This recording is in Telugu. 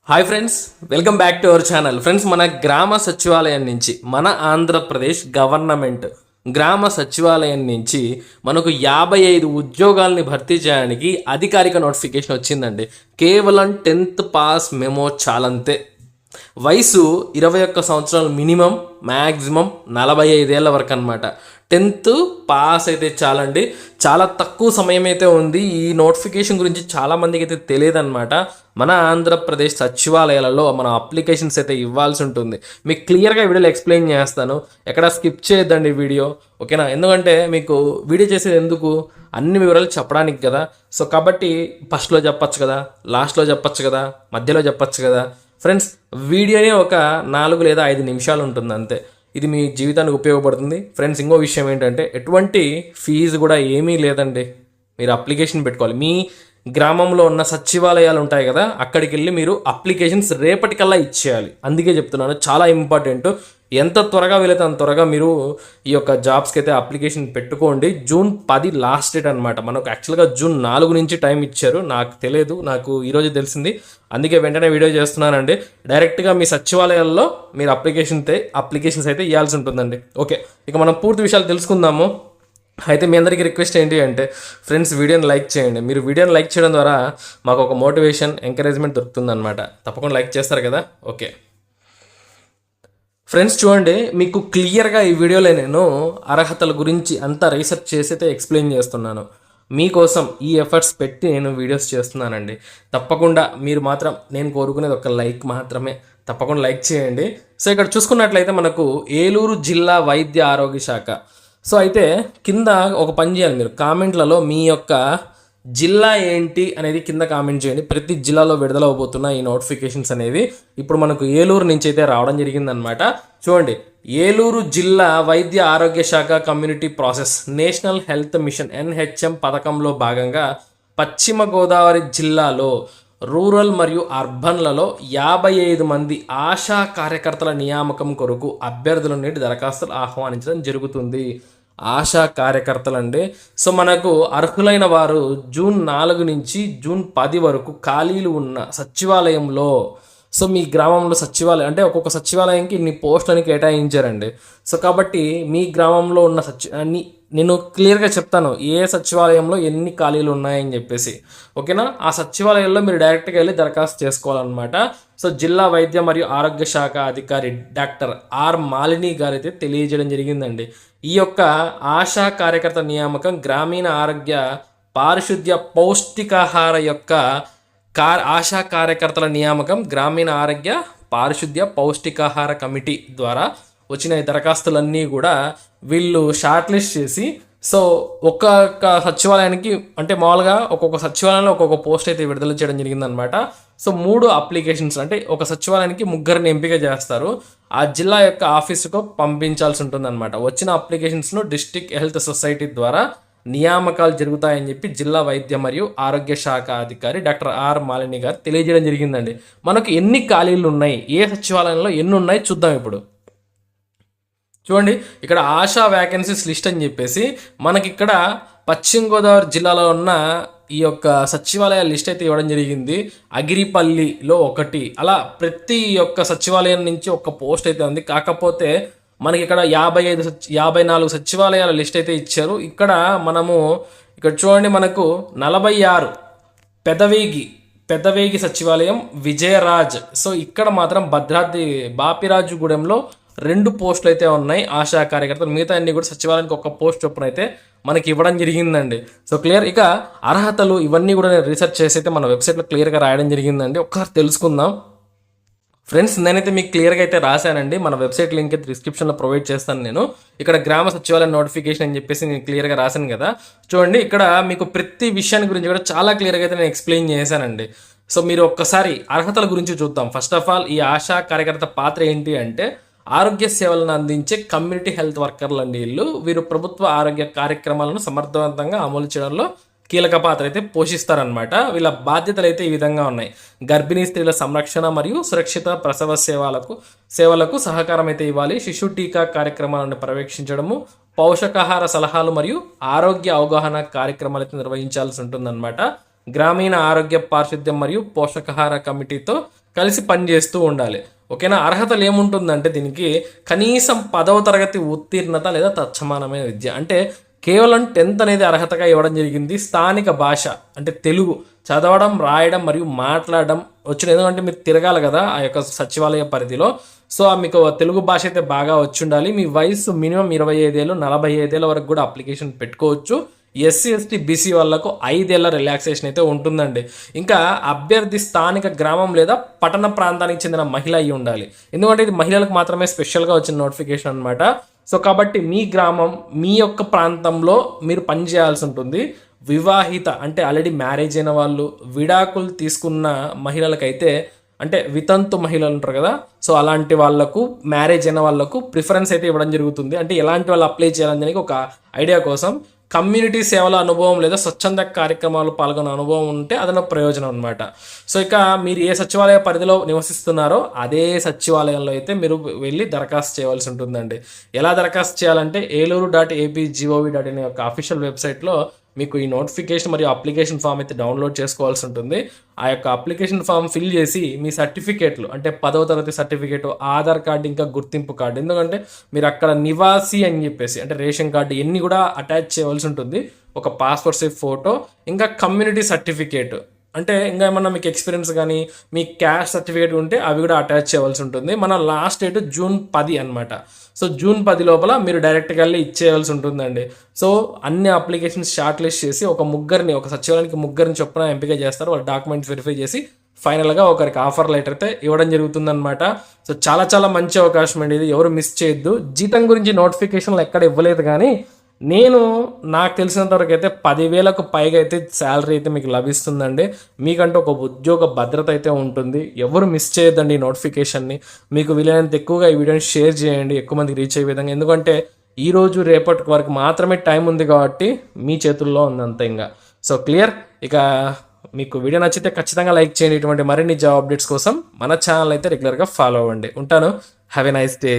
Hi friends, welcome back to our channel. Friends, మన గ్రామ సచివాలయం నుంచి మన ఆంధ్రప్రదేశ్ గవర్నమెంట్ గ్రామ సచివాలయం నుంచి మనకు 55 ఉద్యోగాల్ని భర్తీ చేయడానికి అధికారిక నోటిఫికేషన్ వచ్చిందండి. కేవలం 10th పాస్ మెమో చాలంతే. వయసు 21 సంవత్సరాలు మినిమం, మ్యాక్సిమం 45 ఏళ్ళ వరకు అనమాట. 10th పాస్ అయితే చాలండి. చాలా తక్కువ సమయం అయితే ఉంది. ఈ నోటిఫికేషన్ గురించి చాలామందికి అయితే తెలియదు అనమాట. మన ఆంధ్రప్రదేశ్ సచివాలయాలలో మన అప్లికేషన్స్ అయితే ఇవ్వాల్సి ఉంటుంది. మీకు క్లియర్గా వీడియోలో ఎక్స్ప్లెయిన్ చేస్తాను. ఎక్కడ స్కిప్ చేయొద్దండి వీడియో, ఓకేనా? ఎందుకంటే మీకు వీడియో చేసేది ఎందుకు, అన్ని వివరాలు చెప్పడానికి కదా. సో కాబట్టి ఫస్ట్లో చెప్పచ్చు కదా, లాస్ట్లో చెప్పచ్చు కదా, మధ్యలో చెప్పచ్చు కదా. ఫ్రెండ్స్, వీడియోనే ఒక 4 లేదా 5 నిమిషాలు ఉంటుంది అంతే. ఇది మీ జీవితానికి ఉపయోగపడుతుంది. ఫ్రెండ్స్, ఇంకో విషయం ఏంటంటే ఎటువంటి ఫీజు కూడా ఏమీ లేదండి. మీరు అప్లికేషన్ పెట్టుకోవాలి. మీ గ్రామంలో ఉన్న సచివాలయాలు ఉంటాయి కదా, అక్కడికి వెళ్ళి మీరు అప్లికేషన్స్ రేపటికల్లా ఇచ్చేయాలి. అందుకే చెప్తున్నాను, చాలా ఇంపార్టెంట్. ఎంత త్వరగా వీలైతే అంత త్వరగా మీరు ఈ యొక్క జాబ్స్కి అయితే అప్లికేషన్ పెట్టుకోండి. జూన్ 10 లాస్ట్ డేట్ అనమాట. మనకు యాక్చువల్గా జూన్ 4 నుంచి టైం ఇచ్చారు. నాకు తెలియదు, నాకు ఈరోజు తెలిసింది. అందుకే వెంటనే వీడియో చేస్తున్నానండి. డైరెక్ట్గా మీ సచివాలయాల్లో మీరు అప్లికేషన్స్ అయితే ఇవ్వాల్సి ఉంటుందండి. ఓకే, ఇక మనం పూర్తి విషయాలు తెలుసుకుందాము. అయితే మీ అందరికీ రిక్వెస్ట్ ఏంటి అంటే ఫ్రెండ్స్, వీడియోని లైక్ చేయండి. మీరు వీడియోని లైక్ చేయడం ద్వారా మాకు ఒక మోటివేషన్, ఎంకరేజ్మెంట్ దొరుకుతుందన్నమాట. తప్పకుండా లైక్ చేస్తారు కదా. ఓకే ఫ్రెండ్స్, చూడండి, మీకు క్లియర్గా ఈ వీడియోలో నేను అర్హతల గురించి అంతా రీసెర్చ్ చేసి అయితే ఎక్స్ప్లెయిన్ చేస్తున్నాను. మీకోసం ఈ ఎఫర్ట్స్ పెట్టి నేను వీడియోస్ చేస్తున్నానండి. తప్పకుండా మీరు మాత్రం, నేను కోరుకునేది ఒక లైక్ మాత్రమే. తప్పకుండా లైక్ చేయండి. సో ఇక్కడ చూసుకున్నట్లయితే మనకు ఏలూరు జిల్లా వైద్య ఆరోగ్య శాఖ. సో అయితే కింద ఒక పని చేయాలి, మీరు కామెంట్లలో మీ యొక్క జిల్లా ఏంటి అనేది కింద కామెంట్ చేయండి. ప్రతి జిల్లాలో విడుదల అవబోతున్న ఈ నోటిఫికేషన్స్ అనేవి ఇప్పుడు మనకు ఏలూరు నుంచి అయితే రావడం జరిగిందనమాట. చూడండి, ఏలూరు జిల్లా వైద్య ఆరోగ్య శాఖ community process national health machine NHM పథకంలో భాగంగా పశ్చిమ గోదావరి జిల్లాలో రూరల్ మరియు అర్బన్లలో 55 మంది ఆశా కార్యకర్తల నియామకం కొరకు అభ్యర్థుల నుండి దరఖాస్తులు ఆహ్వానించడం జరుగుతుంది. ఆశా కార్యకర్తలండి. సో మనకు అర్హులైన వారు జూన్ 4 నుంచి జూన్ 10 వరకు ఖాళీలు ఉన్న సచివాలయంలో, సో మీ గ్రామంలో సచివాలయం అంటే ఒక్కొక్క సచివాలయంకి ఇన్ని పోస్టులని కేటాయించారండి. సో కాబట్టి మీ గ్రామంలో ఉన్న నేను క్లియర్గా చెప్తాను ఏ సచివాలయంలో ఎన్ని ఖాళీలు ఉన్నాయని చెప్పేసి, ఓకేనా? ఆ సచివాలయంలో మీరు డైరెక్ట్గా వెళ్ళి దరఖాస్తు చేసుకోవాలన్నమాట. సో జిల్లా వైద్య మరియు ఆరోగ్య శాఖ అధికారి డాక్టర్ ఆర్ మాలిని గారు అయితే తెలియజేయడం జరిగిందండి. ఈ యొక్క ఆశా కార్యకర్త నియామకం గ్రామీణ ఆరోగ్య పారిశుద్ధ్య పౌష్టికాహార యొక్క ఆశా కార్యకర్తల నియామకం గ్రామీణ ఆరోగ్య పారిశుద్ధ్య పౌష్టికాహార కమిటీ ద్వారా వచ్చిన ఈ దరఖాస్తులన్నీ కూడా వీళ్ళు షార్ట్ లిస్ట్ చేసి, సో ఒక్కొక్క సచివాలయానికి అంటే మామూలుగా ఒక్కొక్క సచివాలయంలో ఒక్కొక్క పోస్ట్ అయితే విడుదల చేయడం జరిగిందనమాట. సో 3 అప్లికేషన్స్ అంటే ఒక సచివాలయానికి 3 ఎంపిక చేస్తారు. ఆ జిల్లా యొక్క ఆఫీసుకు పంపించాల్సి ఉంటుందన్నమాట. వచ్చిన అప్లికేషన్స్ను డిస్ట్రిక్ట్ హెల్త్ సొసైటీ ద్వారా నియామకాలు జరుగుతాయని చెప్పి జిల్లా వైద్య మరియు ఆరోగ్య శాఖ అధికారి డాక్టర్ ఆర్ మాలిని గారు తెలియజేయడం జరిగిందండి. మనకు ఎన్ని ఖాళీలు ఉన్నాయి, ఏ సచివాలయంలో ఎన్ని ఉన్నాయి చూద్దాం ఇప్పుడు. చూడండి, ఇక్కడ ఆశా వ్యాకెన్సీస్ లిస్ట్ అని చెప్పేసి మనకి ఇక్కడ పశ్చిమ గోదావరి జిల్లాలో ఉన్న ఈ యొక్క సచివాలయ లిస్ట్ అయితే ఇవ్వడం జరిగింది. అగిరిపల్లిలో 1, అలా ప్రతి ఒక్క సచివాలయం నుంచి ఒక పోస్ట్ అయితే ఉంది. కాకపోతే మనకి ఇక్కడ 54 సచివాలయాల లిస్ట్ అయితే ఇచ్చారు. ఇక్కడ మనము ఇక్కడ చూడండి, మనకు 46 పెదవేగి సచివాలయం విజయరాజ్. సో ఇక్కడ మాత్రం భద్రాద్రి బాపిరాజుగూడెంలో 2 పోస్టులు అయితే ఉన్నాయి ఆశా కార్యకర్తలు. మిగతా అన్ని కూడా సచివాలయానికి ఒక పోస్ట్ చొప్పున అయితే మనకి ఇవ్వడం జరిగిందండి. So clear. ఇక అర్హతలు ఇవన్నీ కూడా నేను రీసెర్చ్ చేసి అయితే మన వెబ్సైట్లో క్లియర్గా రాయడం జరిగిందండి. ఒక్కసారి తెలుసుకుందాం. ఫ్రెండ్స్, నేనైతే మీకు క్లియర్గా అయితే రాశానండి. మన వెబ్సైట్ లింక్ అయితే డిస్క్రిప్షన్లో ప్రొవైడ్ చేస్తాను. నేను ఇక్కడ గ్రామ సచివాలయం నోటిఫికేషన్ అని చెప్పేసి నేను క్లియర్గా రాశాను కదా. చూడండి, ఇక్కడ మీకు ప్రతి విషయాన్ని గురించి కూడా చాలా క్లియర్గా అయితే నేను ఎక్స్ప్లెయిన్ చేశానండి. సో మీరు ఒక్కసారి అర్హతల గురించి చూద్దాం. ఫస్ట్ ఆఫ్ ఆల్, ఈ ఆశా కార్యకర్త పాత్ర ఏంటి అంటే ఆరోగ్య సేవలను అందించే కమ్యూనిటీ హెల్త్ వర్కర్లు అండి. వీరు ప్రభుత్వ ఆరోగ్య కార్యక్రమాలను సమర్థవంతంగా అమలు చేయడంలో కీలక పాత్ర అయితే పోషిస్తారనమాట. వీళ్ళ బాధ్యతలు అయితే ఈ విధంగా ఉన్నాయి. గర్భిణీ స్త్రీల సంరక్షణ మరియు సురక్షిత ప్రసవ సేవలకు సహకారం అయితే ఇవ్వాలి. శిశు టీకా కార్యక్రమాలను పర్యవేక్షించడము, పౌషకాహార సలహాలు మరియు ఆరోగ్య అవగాహన కార్యక్రమాలు అయితే నిర్వహించాల్సి ఉంటుందన్నమాట. గ్రామీణ ఆరోగ్య పారిశుద్ధ్యం మరియు పోషకాహార కలిసి పనిచేస్తూ ఉండాలి. ఓకేనా. అర్హతలు ఏముంటుందంటే దీనికి కనీసం 10వ తరగతి ఉత్తీర్ణత లేదా తత్సమానమైన విద్య, అంటే కేవలం 10th అనేది అర్హతగా ఇవ్వడం జరిగింది. స్థానిక భాష అంటే తెలుగు చదవడం, రాయడం మరియు మాట్లాడడం వచ్చిన, ఎందుకంటే మీరు తిరగాలి కదా ఆ యొక్క సచివాలయ పరిధిలో. సో మీకు తెలుగు భాష అయితే బాగా వచ్చి ఉండాలి. మీ వయసు మినిమం 25 ఏళ్ళు, 45 ఏళ్ళ వరకు కూడా అప్లికేషన్ పెట్టుకోవచ్చు. ఎస్సీ ఎస్టీ బీసీ వాళ్ళకు 5 ఏళ్ల రిలాక్సేషన్ అయితే ఉంటుందండి. ఇంకా అభ్యర్థి స్థానిక గ్రామం లేదా పట్టణ ప్రాంతానికి చెందిన మహిళ అయి ఉండాలి, ఎందుకంటే ఇది మహిళలకు మాత్రమే స్పెషల్గా వచ్చిన నోటిఫికేషన్ అనమాట. సో కాబట్టి మీ గ్రామం, మీ యొక్క ప్రాంతంలో మీరు పనిచేయాల్సి ఉంటుంది. వివాహిత అంటే ఆల్రెడీ మ్యారేజ్ అయిన వాళ్ళు, విడాకులు తీసుకున్న మహిళలకైతే అంటే వితంతు మహిళలు ఉంటారు కదా, సో అలాంటి వాళ్ళకు, మ్యారేజ్ అయిన వాళ్ళకు ప్రిఫరెన్స్ అయితే ఇవ్వడం జరుగుతుంది. అంటే ఎలాంటి వాళ్ళు అప్లై చేయాలని ఒక ఐడియా కోసం కమ్యూనిటీ సేవల అనుభవం లేదా స్వచ్ఛంద కార్యక్రమాలు పాల్గొనే అనుభవం ఉంటే అదన ప్రయోజనం అనమాట. సో ఇక మీరు ఏ సచివాలయ పరిధిలో నివసిస్తున్నారో అదే సచివాలయంలో అయితే మీరు వెళ్ళి దరఖాస్తు చేయవలసి ఉంటుందండి. ఎలా దరఖాస్తు చేయాలంటే eluru.ap.gov.in యొక్క అఫీషియల్ వెబ్సైట్లో మీకు ఈ నోటిఫికేషన్ మరియు అప్లికేషన్ ఫామ్ అయితే డౌన్లోడ్ చేసుకోవాల్సి ఉంటుంది. ఆ యొక్క అప్లికేషన్ ఫామ్ ఫిల్ చేసి మీ సర్టిఫికేట్లు అంటే 10వ తరగతి సర్టిఫికేట్, ఆధార్ కార్డు, ఇంకా గుర్తింపు కార్డు, ఎందుకంటే మీరు అక్కడ నివాసి అని చెప్పేసి అంటే రేషన్ కార్డు ఇవన్నీ కూడా అటాచ్ చేయవలసి ఉంటుంది. ఒక పాస్పోర్ట్ సైజ్ ఫోటో, ఇంకా కమ్యూనిటీ సర్టిఫికేట్ అంటే ఇంకా ఏమన్నా మీకు ఎక్స్పీరియన్స్ కానీ మీ క్యాస్ట్ సర్టిఫికేట్ ఉంటే అవి కూడా అటాచ్ చేయవలసి ఉంటుంది. మన లాస్ట్ డేట్ June 10 అనమాట. సో June 10 లోపల మీరు డైరెక్ట్గా వెళ్ళి ఇచ్చేయవలసి ఉంటుందండి. సో అన్ని అప్లికేషన్స్ షార్ట్ లిస్ట్ చేసి ఒక సచివాలయానికి ముగ్గురిని చొప్పున ఎంపిక చేస్తారు. వాళ్ళ డాక్యుమెంట్స్ వెరిఫై చేసి ఫైనల్గా ఒకరికి ఆఫర్ లెటర్ అయితే ఇవ్వడం జరుగుతుందన్నమాట. సో చాలా చాలా మంచి అవకాశం అండి ఇది, ఎవరు మిస్ చేయొద్దు. జీతం గురించి నోటిఫికేషన్లు ఎక్కడ ఇవ్వలేదు, కానీ నాకు తెలిసినంత వరకు అయితే 10,000కు పైగా అయితే శాలరీ అయితే మీకు లభిస్తుందండి. మీకంటూ ఒక ఉద్యోగ భద్రత అయితే ఉంటుంది. ఎవరు మిస్ చేయొద్దండి ఈ నోటిఫికేషన్ని. మీకు వీలైనంత ఎక్కువగా ఈ వీడియోని షేర్ చేయండి, ఎక్కువ మందికి రీచ్ అయ్యే విధంగా, ఎందుకంటే ఈరోజు రేపటి వరకు మాత్రమే టైం ఉంది కాబట్టి మీ చేతుల్లో ఉందంత ఇంకా. So clear. ఇక మీకు వీడియో నచ్చితే ఖచ్చితంగా లైక్ చేయండి. ఇటువంటి మరిన్ని జాబ్ అప్డేట్స్ కోసం మన ఛానల్ అయితే రెగ్యులర్గా ఫాలో అవ్వండి. ఉంటాను. Have a nice day.